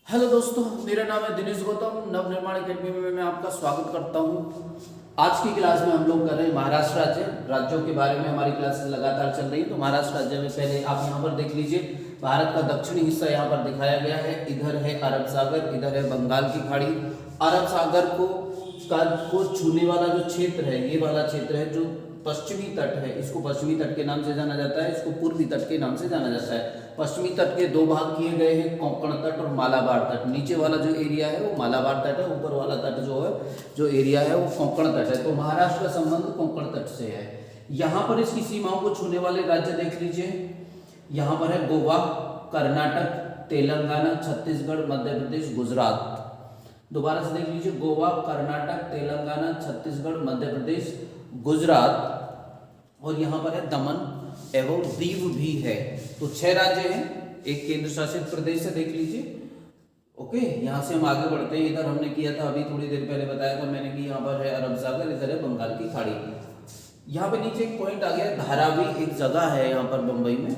Hello दोस्तों, मेरा नाम है दिनेश गौतम। नवनिर्माण एकेडमी में मैं आपका स्वागत करता हूं। आज की क्लास में हम लोग कर रहे हैं महाराष्ट्र राज्यों के बारे में। हमारी क्लासेस लगातार चल रही है। तो महाराष्ट्र राज्य में पहले आप यहां पर देख लीजिए, भारत का दक्षिणी हिस्सा यहां पर दिखाया गया है। इधर है अरब सागर, इधर है बंगाल की खाड़ी। अरब सागर को छूने वाला जो क्षेत्र है, ये वाला क्षेत्र है जो पश्चिमी तट है, इसको पश्चिमी तट के नाम से जाना जाता है, इसको पूर्वी तट के नाम से जाना जाता है। पश्चिमी तट के दो भाग किए गए हैं, कोंकण तट और मालाबार तट। नीचे वाला जो एरिया है वो मालाबार तट है, ऊपर वाला तट जो एरिया है वो कोंकण तट है। तो महाराष्ट्र का संबंध कोंकण तट से है। यहाँ पर इसकी सीमाओं को छूने वाले राज्य देख लीजिए। यहाँ पर है गोवा, कर्नाटक, तेलंगाना, छत्तीसगढ़, मध्य प्रदेश, गुजरात। दोबारा से देख लीजिए, गोवा, कर्नाटक, तेलंगाना, छत्तीसगढ़, मध्य प्रदेश, गुजरात और यहाँ पर है दमन एवं दीव भी है। तो 6 राज्य हैं, एक केंद्र शासित प्रदेश है, देख लीजिए। ओके, यहाँ से हम आगे बढ़ते हैं। इधर हमने किया था, अभी थोड़ी देर पहले बताया था मैंने कि यहाँ पर है अरब सागर, इधर है बंगाल की खाड़ी। यहाँ पे नीचे एक पॉइंट आ गया, धारावी एक जगह है यहाँ पर बम्बई में,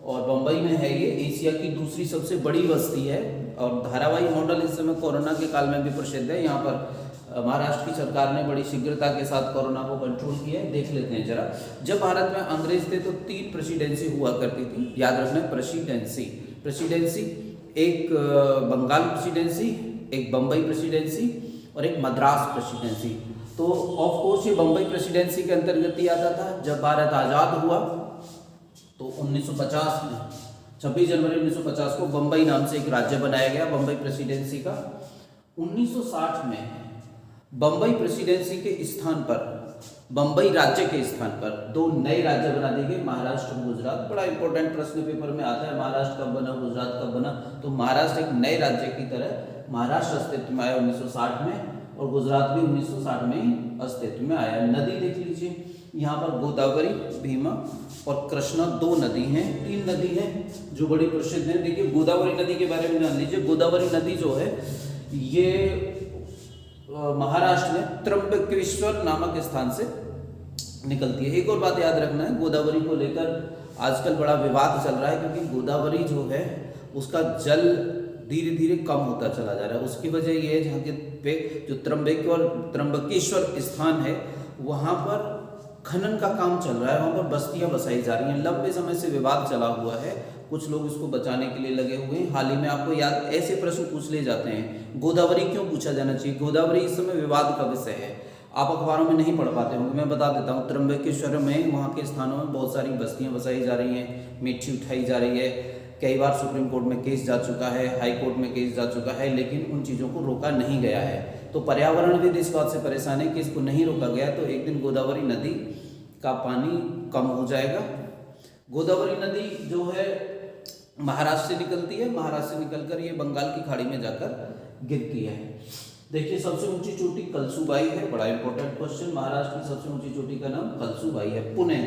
और बम्बई में है ये एशिया की दूसरी सबसे बड़ी बस्ती है। और धारावाही मॉडल इस समय कोरोना के काल में भी प्रसिद्ध है। यहाँ पर महाराष्ट्र की सरकार ने बड़ी शीघ्रता के साथ कोरोना को कंट्रोल किया है। देख लेते हैं जरा। जब भारत में अंग्रेज थे तो 3 प्रेसिडेंसी हुआ करती थी, याद रखना। प्रेसिडेंसी एक बंगाल प्रेसिडेंसी, एक बम्बई प्रेसिडेंसी और एक मद्रास प्रेसिडेंसी। तो ऑफ कोर्स ये बम्बई प्रेसिडेंसी के अंतर्गत ही आता था। जब भारत आज़ाद हुआ तो 1950 में 26 जनवरी 1950 को बम्बई नाम से एक राज्य बनाया गया, बम्बई प्रेसिडेंसी का। 1960 में बम्बई प्रेसिडेंसी के स्थान पर, बम्बई राज्य के स्थान पर 2 नए राज्य बना दिए गए, महाराष्ट्र और गुजरात। बड़ा इंपॉर्टेंट प्रश्न पेपर में आता है, महाराष्ट्र कब बना, गुजरात कब बना। तो महाराष्ट्र एक नए राज्य की तरह महाराष्ट्र अस्तित्व में आया 1960 में, और गुजरात भी 1960 में ही अस्तित्व में आया। नदी देख लीजिए, यहाँ पर गोदावरी, भीमा और कृष्णा 2 नदी हैं। 3 नदी हैं जो बड़ी प्रसिद्ध हैं। देखिए, गोदावरी नदी के बारे में जान लीजिए। गोदावरी नदी जो है ये महाराष्ट्र में त्र्यंबकेश्वर नामक स्थान से निकलती है। एक और बात याद रखना है, गोदावरी को लेकर आजकल बड़ा विवाद चल रहा है, क्योंकि गोदावरी जो है उसका जल धीरे धीरे कम होता चला जा रहा है। उसकी वजह ये है, जहाँ के पे जो त्र्यंबकेश्वर स्थान है वहाँ पर खनन का काम चल रहा है, वहाँ पर बस्तियाँ बसाई जा रही हैं। लंबे समय से विवाद चला हुआ है, कुछ लोग इसको बचाने के लिए लगे हुए हैं। हाल ही में आपको याद, ऐसे प्रश्न पूछ ले जाते हैं, गोदावरी क्यों पूछा जाना चाहिए। गोदावरी इस समय विवाद का विषय है, आप अखबारों में नहीं पढ़ पाते होंगे, मैं बता देता हूँ। त्र्यंबकेश्वर में, वहाँ के स्थानों में बहुत सारी बस्तियाँ बसाई जा रही हैं, मिट्टी उठाई जा रही है। कई बार सुप्रीम कोर्ट में केस जा चुका है, हाई कोर्ट में केस जा चुका है, लेकिन उन चीज़ों को रोका नहीं गया है। तो पर्यावरणविद इस बात से परेशान है कि इसको नहीं रोका गया तो एक दिन गोदावरी नदी का पानी कम हो जाएगा। गोदावरी नदी जो है महाराष्ट्र से निकलती है, महाराष्ट्र से निकलकर ये बंगाल की खाड़ी में जाकर गिरती है। देखिए, सबसे ऊंची चोटी कलसूबाई है, बड़ा इंपॉर्टेंट क्वेश्चन। महाराष्ट्र की सबसे ऊंची चोटी का नाम कलसूबाई है। पुणे,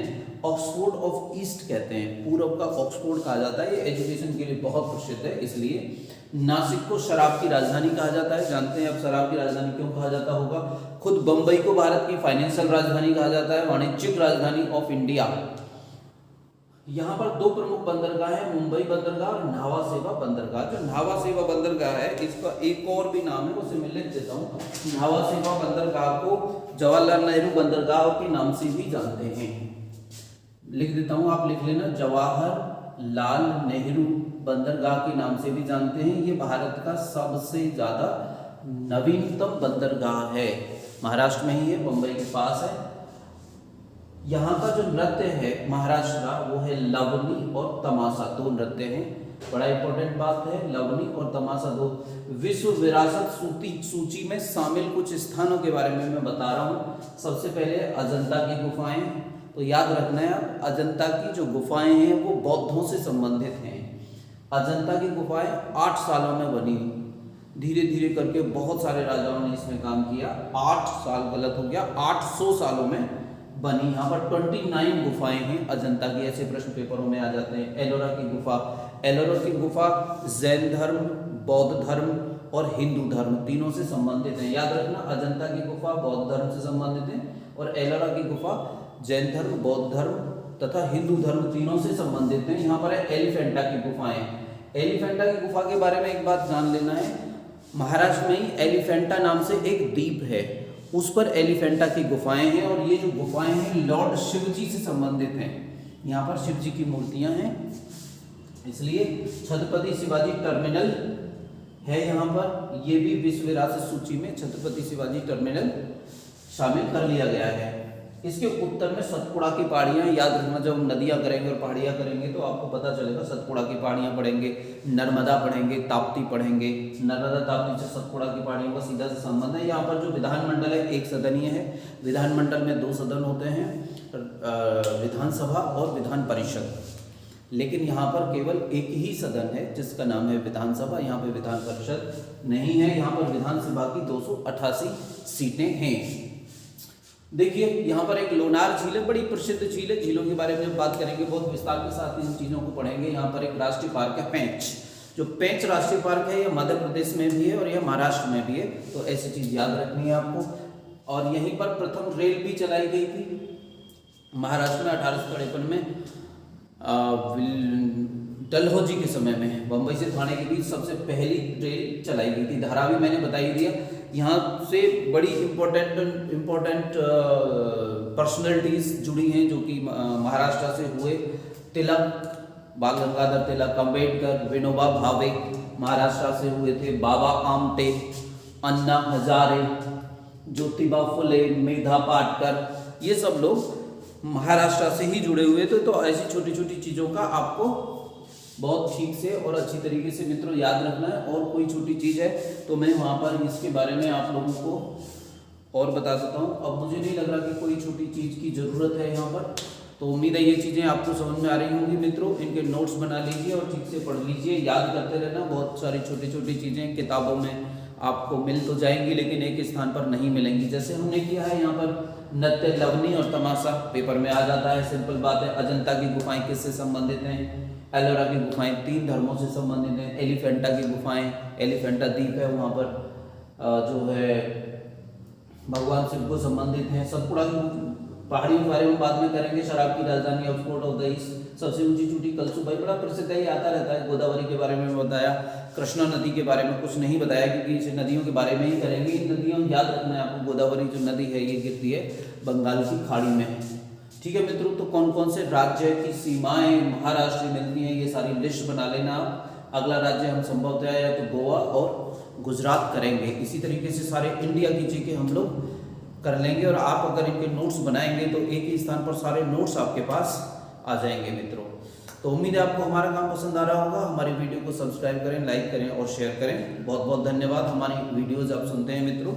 ऑक्सफोर्ड ऑफ ईस्ट कहते हैं, पूरब का ऑक्सफोर्ड कहा जाता है। ये एजुकेशन के लिए बहुत प्रसिद्ध है, इसलिए। नासिक को शराब की राजधानी कहा जाता है, जानते हैं अब शराब की राजधानी क्यों कहा जाता होगा। खुद बंबई को भारत की फाइनेंशियल राजधानी कहा जाता है, वाणिज्यिक राजधानी ऑफ इंडिया। यहाँ पर 2 प्रमुख बंदरगाह हैं, मुंबई बंदरगाह और न्हावा सेवा बंदरगाह। जो न्हावा सेवा बंदरगाह है, इसका एक और भी नाम है, उसे मैं लिख देता हूँ। न्हावा सेवा बंदरगाह को जवाहरलाल नेहरू बंदरगाह के नाम से भी जानते हैं। लिख देता हूँ, आप लिख लेना, जवाहरलाल नेहरू बंदरगाह के नाम से भी जानते हैं। ये भारत का सबसे ज्यादा नवीनतम बंदरगाह है, महाराष्ट्र में ही है, बंबई के पास है। यहाँ का जो नृत्य है महाराष्ट्र का, वो है लवनी और तमाशा, 2 नृत्य हैं। बड़ा इंपॉर्टेंट बात है, लवनी और तमाशा 2। विश्व विरासत सूची में शामिल कुछ स्थानों के बारे में मैं बता रहा हूँ। सबसे पहले अजंता की गुफाएं, तो याद रखना है, अजंता की जो गुफाएं हैं वो बौद्धों से संबंधित हैं। अजंता की गुफाएं 8 सालों में बनी, धीरे धीरे करके बहुत सारे राजाओं ने इसमें काम किया। 8 साल गलत हो गया, 800 सालों में बनी। यहाँ पर 29 गुफाएं हैं अजंता की, ऐसे प्रश्न पेपरों में आ जाते हैं। एलोरा की गुफा, एलोरा की गुफा जैन धर्म, बौद्ध धर्म और हिंदू धर्म तीनों से संबंधित है। याद रखना, अजंता की गुफा बौद्ध धर्म से संबंधित है और एलोरा की गुफा जैन धर्म, बौद्ध धर्म तथा हिंदू धर्म तीनों से संबंधित है। यहाँ पर है एलिफेंटा की गुफाएं। एलिफेंटा की गुफा के बारे में एक बात जान लेना है, महाराष्ट्र में ही एलिफेंटा नाम से एक द्वीप है, उस पर एलिफेंटा की गुफाएं हैं और ये जो गुफाएं हैं लॉर्ड शिव जी से संबंधित हैं। यहाँ पर शिव जी की मूर्तियां हैं, इसलिए छत्रपति शिवाजी टर्मिनल है यहाँ पर, ये भी विश्व विरासत सूची में छत्रपति शिवाजी टर्मिनल शामिल कर लिया गया है। इसके उत्तर में सतपुड़ा की पहाड़ियाँ, याद रखना जब हम नदियाँ करेंगे और पहाड़ियाँ करेंगे तो आपको पता चलेगा, सतपुड़ा की पहाड़ियाँ पढ़ेंगे, नर्मदा पढ़ेंगे, ताप्ती पढ़ेंगे। नर्मदा ताप्ती से सतपुड़ा की पहाड़ियों का सीधा से संबंध है। यहाँ पर जो विधानमंडल है एक सदनीय है, विधानमंडल में 2 सदन होते हैं, विधानसभा और विधान परिषद, लेकिन यहाँ पर केवल एक ही सदन है जिसका नाम है विधानसभा, यहाँ पे विधान परिषद नहीं है। यहाँ पर विधानसभा की 288 सीटें हैं। देखिए यहाँ पर एक लोनार झील है, बड़ी प्रसिद्ध झील है। झीलों के बारे में जब बात करेंगे बहुत विस्तार के साथ इन चीज़ों को पढ़ेंगे। यहाँ पर एक राष्ट्रीय पार्क है पेंच, जो पेंच राष्ट्रीय पार्क है, यह मध्य प्रदेश में भी है और यह महाराष्ट्र में भी है, तो ऐसी चीज़ याद रखनी है आपको। और यहीं पर प्रथम रेल भी चलाई गई थी महाराष्ट्र में 1853 में, डलहौजी के समय में बम्बई से ठाणे के बीच सबसे पहली रेल चलाई गई थी। धारावी मैंने बता ही दिया। यहाँ से बड़ी इम्पोर्टेंट पर्सनैलिटीज जुड़ी हैं जो कि महाराष्ट्र से हुए। तिलक, बाल गंगाधर तिलक, अम्बेडकर, विनोबा भावे महाराष्ट्र से हुए थे। बाबा आमटे, अन्ना हजारे, ज्योतिबा फुले, मेधा पाटकर, ये सब लोग महाराष्ट्र से ही जुड़े हुए थे। तो ऐसी छोटी छोटी चीज़ों का आपको बहुत ठीक से और अच्छी तरीके से मित्रों याद रखना है। और कोई छोटी चीज़ है तो मैं वहाँ पर इसके बारे में आप लोगों को और बता देता हूँ। अब मुझे नहीं लग रहा कि कोई छोटी चीज़ की ज़रूरत है यहाँ पर, तो उम्मीद है ये चीज़ें आपको समझ में आ रही होंगी मित्रों। इनके नोट्स बना लीजिए और ठीक से पढ़ लीजिए, याद करते रहना। बहुत सारी छोटी छोटी चीज़ें किताबों में आपको मिल तो जाएंगी लेकिन एक स्थान पर नहीं मिलेंगी। जैसे हमने किया है यहाँ पर नृत्य, लवनी और तमाशा पेपर में आ जाता है, सिंपल बात है। अजंता की गुफाएं किससे संबंधित हैं? एलोरा की गुफाएं 3 धर्मों से संबंधित हैं। एलिफेंटा की गुफाएं, एलिफेंटा द्वीप है, वहाँ पर जो है भगवान शिव को संबंधित हैं। सतपुड़ा की पहाड़ियों के बारे में बाद में करेंगे। शराब की राजधानी ऑक्सफोर्ड ऑफ द ईस्ट, सबसे ऊंची चोटी कलसुबाई, बड़ा प्रसिद्ध है, आता रहता है। गोदावरी के बारे में बताया, कृष्णा नदी के बारे में कुछ नहीं बताया क्योंकि इसे नदियों के बारे में ही करेंगे। इन नदियों याद रखना है आपको, गोदावरी जो नदी है ये गिरती है बंगाल की खाड़ी में। ठीक है मित्रों, तो कौन कौन से राज्य की सीमाएं महाराष्ट्र में मिलती हैं ये सारी लिस्ट बना लेना आप। अगला राज्य हम संभवतः या तो गोवा और गुजरात करेंगे। इसी तरीके से सारे इंडिया की चीजें हम लोग कर लेंगे और आप अगर इनके नोट्स बनाएंगे तो एक ही स्थान पर सारे नोट्स आपके पास आ जाएंगे मित्रों। तो उम्मीद है आपको हमारा काम पसंद आ रहा होगा। हमारी वीडियो को सब्सक्राइब करें, लाइक करें और शेयर करें। बहुत बहुत धन्यवाद। हमारी वीडियोज़ आप सुनते हैं मित्रों।